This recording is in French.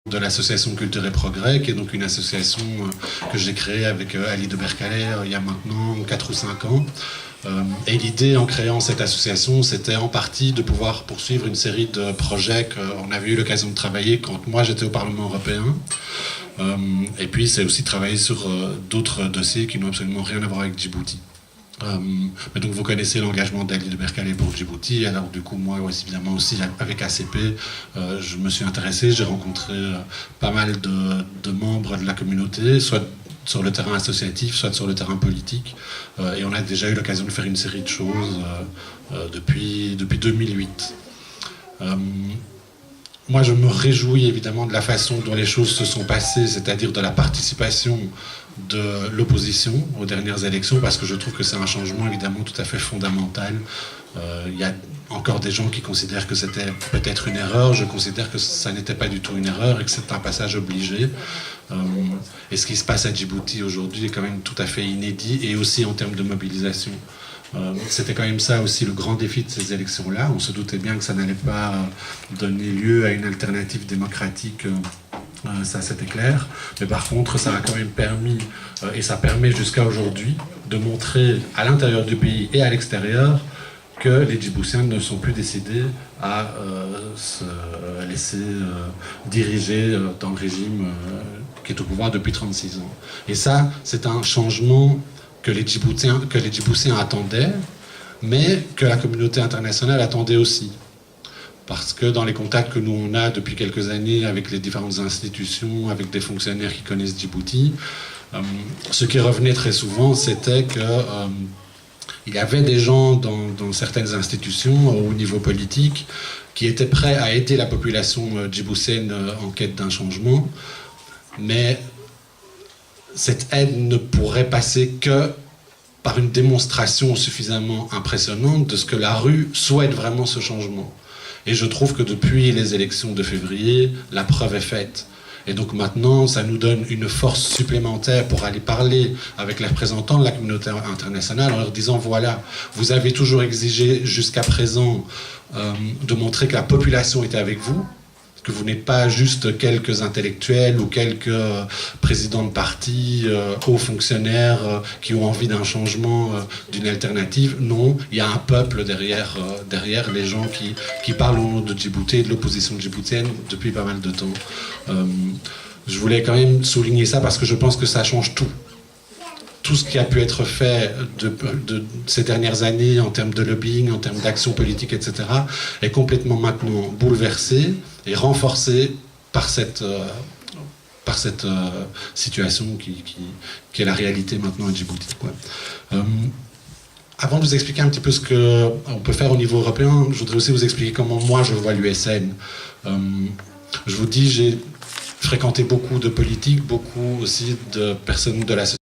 de l'association Culture et Progrès, qui est donc une association que j'ai créée avec Ali de Bercalet il y a maintenant 4 ou 5 ans. Et l'idée en créant cette association, c'était en partie de pouvoir poursuivre une série de projets qu'on avait eu l'occasion de travailler quand moi j'étais au Parlement européen. Et puis c'est aussi travailler sur d'autres dossiers qui n'ont absolument rien à voir avec Djibouti. Mais donc vous connaissez l'engagement d'Ali de Bercalet pour Djibouti, alors du coup moi évidemment aussi avec ACP je me suis intéressé, j'ai rencontré pas mal de membres de la communauté, soit sur le terrain associatif, soit sur le terrain politique, et on a déjà eu l'occasion de faire une série de choses depuis 2008. Moi, je me réjouis évidemment de la façon dont les choses se sont passées, c'est-à-dire de la participation de l'opposition aux dernières élections, parce que je trouve que c'est un changement évidemment tout à fait fondamental. Il y a encore des gens qui considèrent que c'était peut-être une erreur. Je considère que ça n'était pas du tout une erreur et que c'est un passage obligé. Et ce qui se passe à Djibouti aujourd'hui est quand même tout à fait inédit, et aussi en termes de mobilisation. C'était quand même ça aussi le grand défi de ces élections-là. On se doutait bien que ça n'allait pas donner lieu à une alternative démocratique, ça c'était clair. Mais par contre, ça a quand même permis, et ça permet jusqu'à aujourd'hui, de montrer à l'intérieur du pays et à l'extérieur que les Djiboutiens ne sont plus décidés à se laisser diriger dans le régime qui est au pouvoir depuis 36 ans. Et ça, c'est un changement que les Djiboutiens attendaient, mais que la communauté internationale attendait aussi. Parce que dans les contacts que nous on a depuis quelques années avec les différentes institutions, avec des fonctionnaires qui connaissent Djibouti, ce qui revenait très souvent, c'était que il y avait des gens dans certaines institutions, au niveau politique, qui étaient prêts à aider la population djiboutienne en quête d'un changement, mais cette aide ne pourrait passer que par une démonstration suffisamment impressionnante de ce que la rue souhaite vraiment ce changement. Et je trouve que depuis les élections de février, la preuve est faite. Et donc maintenant, ça nous donne une force supplémentaire pour aller parler avec les représentants de la communauté internationale en leur disant, voilà, vous avez toujours exigé jusqu'à présent de montrer que la population était avec vous, que vous n'êtes pas juste quelques intellectuels ou quelques présidents de partis, hauts fonctionnaires qui ont envie d'un changement, d'une alternative. Non, il y a un peuple derrière les gens qui parlent au nom de Djibouti et de l'opposition djiboutienne depuis pas mal de temps. Je voulais quand même souligner ça parce que je pense que ça change tout. Tout ce qui a pu être fait de ces dernières années en termes de lobbying, en termes d'action politique, etc., est complètement maintenant bouleversé et renforcé par cette situation qui est la réalité maintenant à Djibouti. Avant de vous expliquer un petit peu ce qu'on peut faire au niveau européen, je voudrais aussi vous expliquer comment moi je vois l'USN. Je vous dis, j'ai fréquenté beaucoup de politiques, beaucoup aussi de personnes de la société